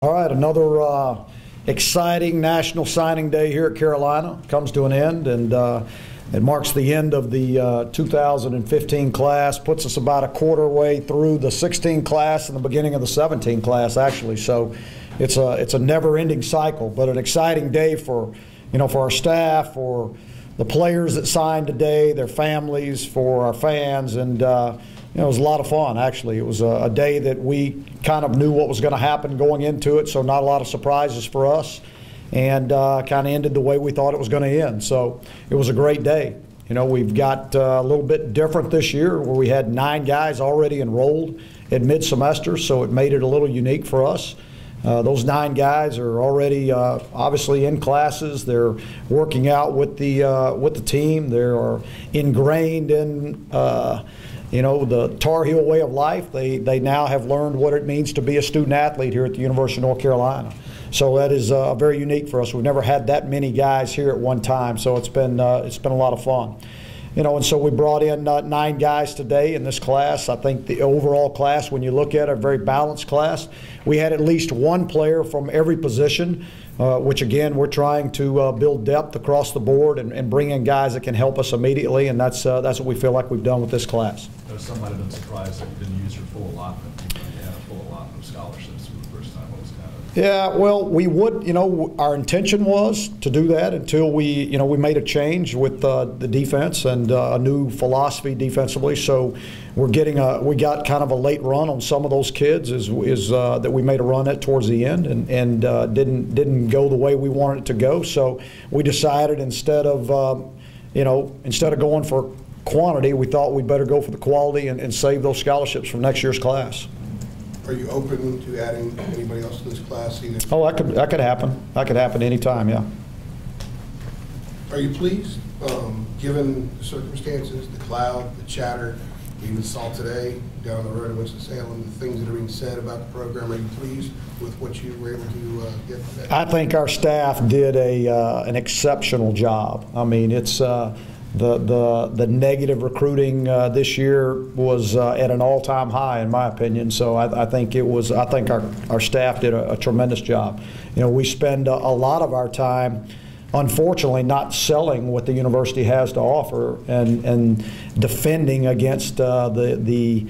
All right, another exciting National Signing Day here at Carolina comes to an end, and it marks the end of the 2015 class, puts us about a quarter way through the 16 class and the beginning of the 17 class, actually. So it's a never-ending cycle, but an exciting day for our staff, for the players that signed today, their families, for our fans, and it was a lot of fun, actually. It was a day that we kind of knew what was going to happen going into it, so not a lot of surprises for us, and kind of ended the way we thought it was going to end. So it was a great day. We've got a little bit different this year where we had 9 guys already enrolled at mid-semester, so it made it a little unique for us. Those 9 guys are already obviously in classes. They're working out with the team. They are ingrained in the Tar Heel way of life. They now have learned what it means to be a student athlete here at the University of North Carolina. So that is very unique for us. We've never had that many guys here at one time, so it's been a lot of fun. And so we brought in 9 guys today in this class. I think the overall class, when you look at it, a very balanced class. We had at least 1 player from every position, which again, we're trying to build depth across the board and bring in guys that can help us immediately, and that's what we feel like we've done with this class. Some might have been surprised that you didn't use your full allotment. You had a full allotment of scholarships for the first time. What was kind of... Yeah, well, we would, our intention was to do that until we made a change with the defense and a new philosophy defensively. So we got kind of a late run on some of those kids that we made a run at towards the end and didn't go the way we wanted it to go. So we decided instead of going for quantity, we thought we'd better go for the quality and save those scholarships from next year's class. Are you open to adding anybody else to this class? Oh, that could happen. That could happen anytime, yeah. Are you pleased, given the circumstances, the cloud, the chatter, we even saw today down the road in Winston-Salem, the things that are being said about the program? Are you pleased with what you were able to get today? I think our staff did an exceptional job. I mean, it's the negative recruiting this year was at an all-time high, in my opinion. So I think our staff did a tremendous job. We spend a lot of our time, unfortunately, not selling what the university has to offer and defending against the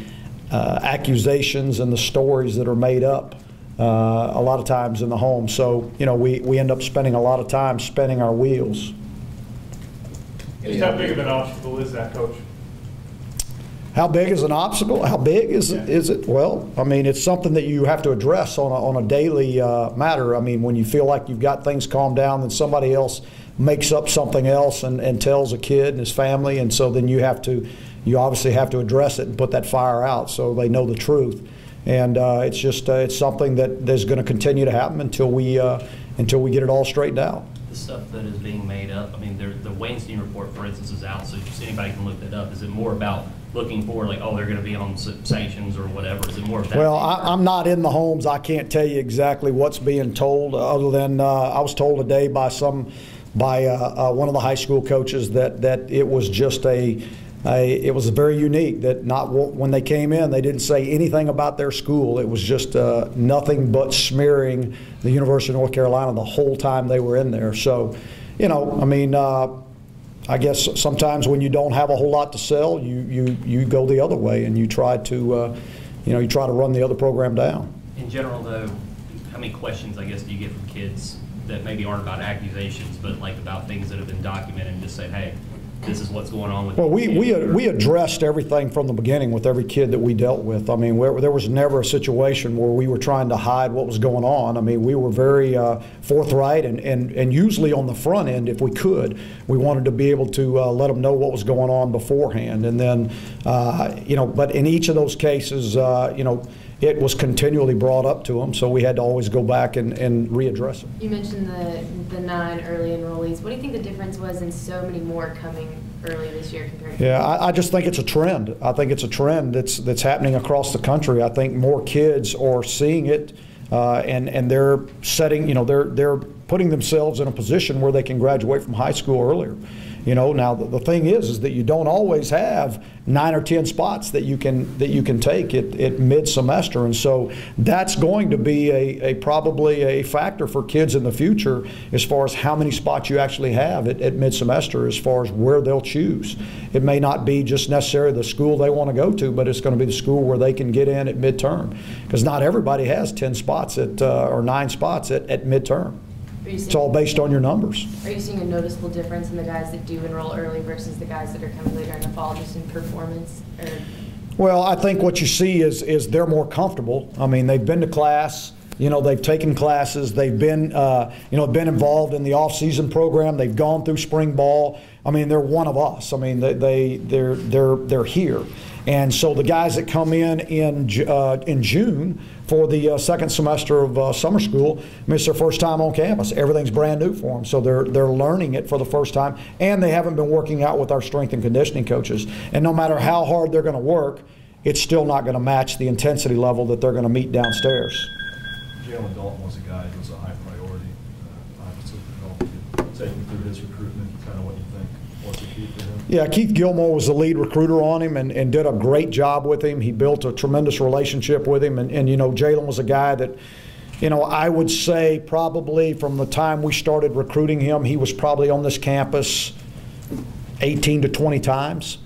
accusations and the stories that are made up a lot of times in the home. So we end up spending a lot of time spinning our wheels. Just how big of an obstacle is that, Coach? How big is an obstacle? How big is it? Well, I mean, it's something that you have to address on a daily matter. I mean, when you feel like you've got things calmed down, then somebody else makes up something else and tells a kid and his family, and so then you obviously have to address it and put that fire out so they know the truth. And it's something that is going to continue to happen until we get it all straightened out. The stuff that is being made up, I mean, the Weinstein report, for instance, is out, so if anybody can look that up. Is it more about looking for, like, oh, they're going to be on sanctions or whatever? Is it more of that? Well, I'm not in the homes. I can't tell you exactly what's being told, other than I was told today by one of the high school coaches that it was just it was very unique that when they came in, they didn't say anything about their school. It was just nothing but smearing the University of North Carolina the whole time they were in there. So, I mean, I guess sometimes when you don't have a whole lot to sell, you go the other way and you try to run the other program down. In general, though, how many questions, I guess, do you get from kids that maybe aren't about accusations, but like about things that have been documented and just said, hey, this is what's going on with well, we addressed everything from the beginning with every kid that we dealt with. I mean, there was never a situation where we were trying to hide what was going on. I mean, we were very forthright and usually on the front end, if we could, we wanted to be able to let them know what was going on beforehand. And then, but in each of those cases, it was continually brought up to them, so we had to always go back and readdress it. You mentioned the 9 early enrollees. What do you think the difference was in so many more coming early this year compared to? Yeah, I just think it's a trend. I think it's a trend that's happening across the country. I think more kids are seeing it, and they're setting, they're putting putting themselves in a position where they can graduate from high school earlier. You know, now the thing is that you don't always have 9 or 10 spots that you can take at mid-semester, and so that's going to be probably a factor for kids in the future as far as how many spots you actually have at mid-semester, as far as where they'll choose. It may not be just necessarily the school they want to go to, but it's going to be the school where they can get in at midterm, because not everybody has 10 spots or 9 spots at midterm. It's all based on your numbers. Are you seeing a noticeable difference in the guys that do enroll early versus the guys that are coming later in the fall, just in performance? Or? Well, I think what you see is they're more comfortable. I mean, they've been to class. You know, they've taken classes. They've been, been involved in the off-season program. They've gone through spring ball. I mean, they're one of us. I mean, they're here. And so the guys that come in June for the second semester of summer school, I mean, it's their first time on campus. Everything's brand new for them, so they're learning it for the first time, and they haven't been working out with our strength and conditioning coaches. And no matter how hard they're going to work, it's still not going to match the intensity level that they're going to meet downstairs. Jalen Dalton was a guy who was a high priority. Obviously, take him through his recruitment, kind of what you think. What's the key for him? Yeah, Keith Gilmore was the lead recruiter on him and did a great job with him. He built a tremendous relationship with him. And you know, Jalen was a guy that, you know, I would say probably from the time we started recruiting him, he was probably on this campus 18 to 20 times.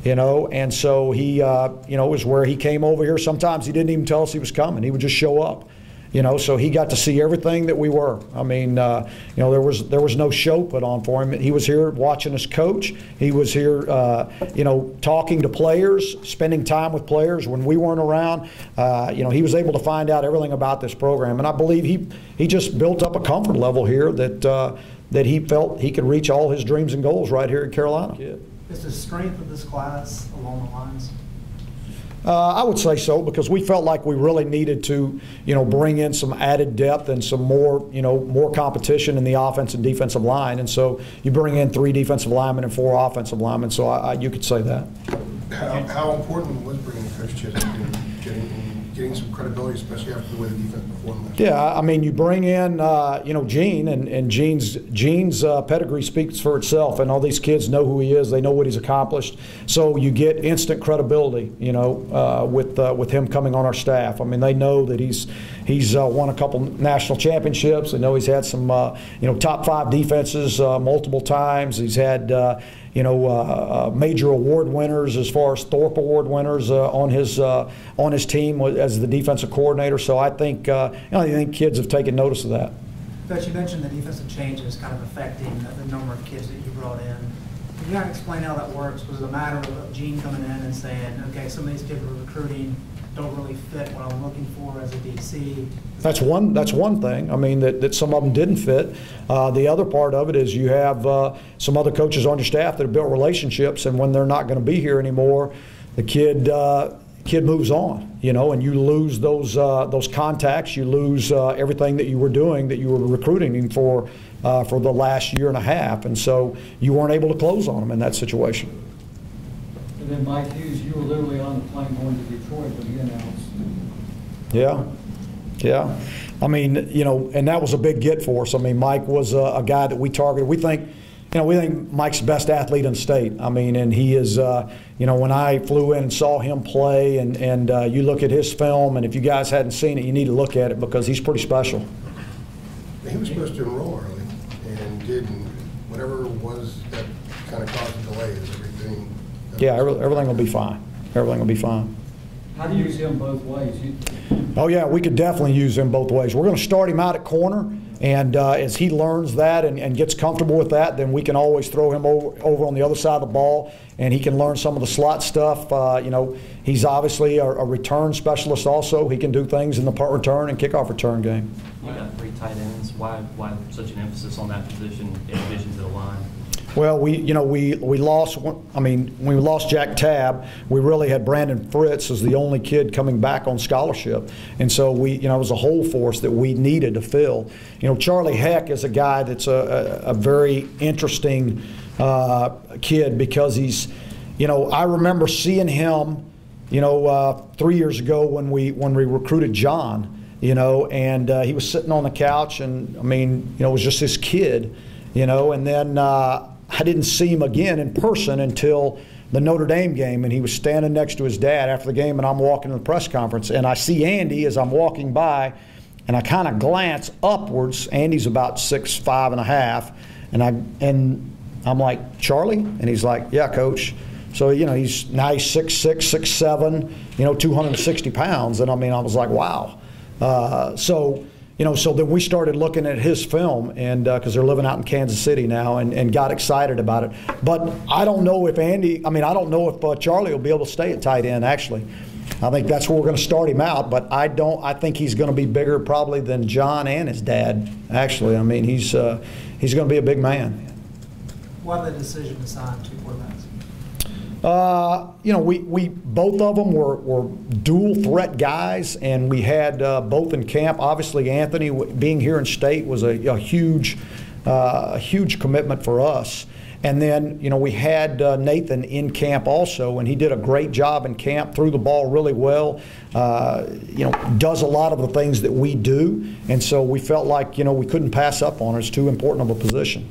You know, and so he, it was where he came over here. Sometimes he didn't even tell us he was coming. He would just show up. You know, so he got to see everything that we were. I mean, there was no show put on for him. He was here watching us coach. He was here, talking to players, spending time with players when we weren't around. He was able to find out everything about this program, and I believe he just built up a comfort level here that he felt he could reach all his dreams and goals right here at Carolina. Is the strength of this class along the lines? I would say so, because we felt like we really needed to, bring in some added depth and some more competition in the offense and defensive line. And so you bring in 3 defensive linemen and 4 offensive linemen. So you could say that. How important was bringing Coach Chisholm and getting some credibility, especially after the way the defense performed last year? Yeah, I mean, you bring in, Gene, and Gene's pedigree speaks for itself, and all these kids know who he is. They know what he's accomplished. So you get instant credibility, with him coming on our staff. I mean, they know that he's won a couple national championships. They know he's had some, top 5 defenses multiple times. He's had, major award winners as far as Thorpe Award winners on his team as the defensive coordinator. So I think kids have taken notice of that. Coach, you mentioned the defensive changes kind of affecting the number of kids that you brought in. Can you kind of explain how that works? Was it a matter of Gene coming in and saying, okay, some of these kids we're recruiting don't really fit what I'm looking for as a DC? That's one thing. I mean, that some of them didn't fit. The other part of it is you have some other coaches on your staff that have built relationships, and when they're not going to be here anymore, the kid moves on, and you lose those contacts. You lose everything that you were doing, that you were recruiting him for the last year and a half, and so you weren't able to close on them in that situation. And then Mike Hughes, you were literally on the plane going to Detroit when he announced. Yeah. I mean, and that was a big get for us. I mean, Mike was a guy that we targeted. We think Mike's the best athlete in the state. I mean, and he is, when I flew in and saw him play, and you look at his film, and if you guys hadn't seen it, you need to look at it, because he's pretty special. He was supposed to enroll early and didn't. Whatever it was that kind of caused the delay is everything. Yeah, everything will be fine. Everything will be fine. How do you use him both ways? Oh, yeah, we could definitely use him both ways. We're going to start him out at corner, and as he learns that and gets comfortable with that, then we can always throw him over on the other side of the ball, and he can learn some of the slot stuff. He's obviously a return specialist also. He can do things in the punt return and kickoff return game. You got 3 tight ends. Why such an emphasis on that position in addition to the line? Well, we lost. I mean, when we lost Jack Tabb, we really had Brandon Fritz as the only kid coming back on scholarship, and so it was a hole for us that we needed to fill. Charlie Heck is a guy that's a very interesting kid, because he's, I remember seeing him, 3 years ago when we recruited John. and he was sitting on the couch, and I mean, it was just this kid, and then I didn't see him again in person until the Notre Dame game, and he was standing next to his dad after the game, and I'm walking to the press conference, and I see Andy as I'm walking by, and I kind of glance upwards. Andy's about 6'5½", and I'm like, "Charlie?" And he's like, "Yeah, Coach." So, he's 6'6", 6'7", 260 pounds. And I mean, I was like, wow. So then we started looking at his film, and because they're living out in Kansas City now, and got excited about it. But I don't know if I don't know if Charlie will be able to stay at tight end, actually. I think that's where we're going to start him out, but I think he's going to be bigger probably than John and his dad, actually. I mean, he's going to be a big man. Why the decision to sign 2 quarterbacks? We both of them were dual threat guys, and we had both in camp. Obviously, Anthony being here in state was a huge commitment for us. And then, we had Nathan in camp also, and he did a great job in camp, threw the ball really well, does a lot of the things that we do. And so we felt like, we couldn't pass up on it. It's too important of a position.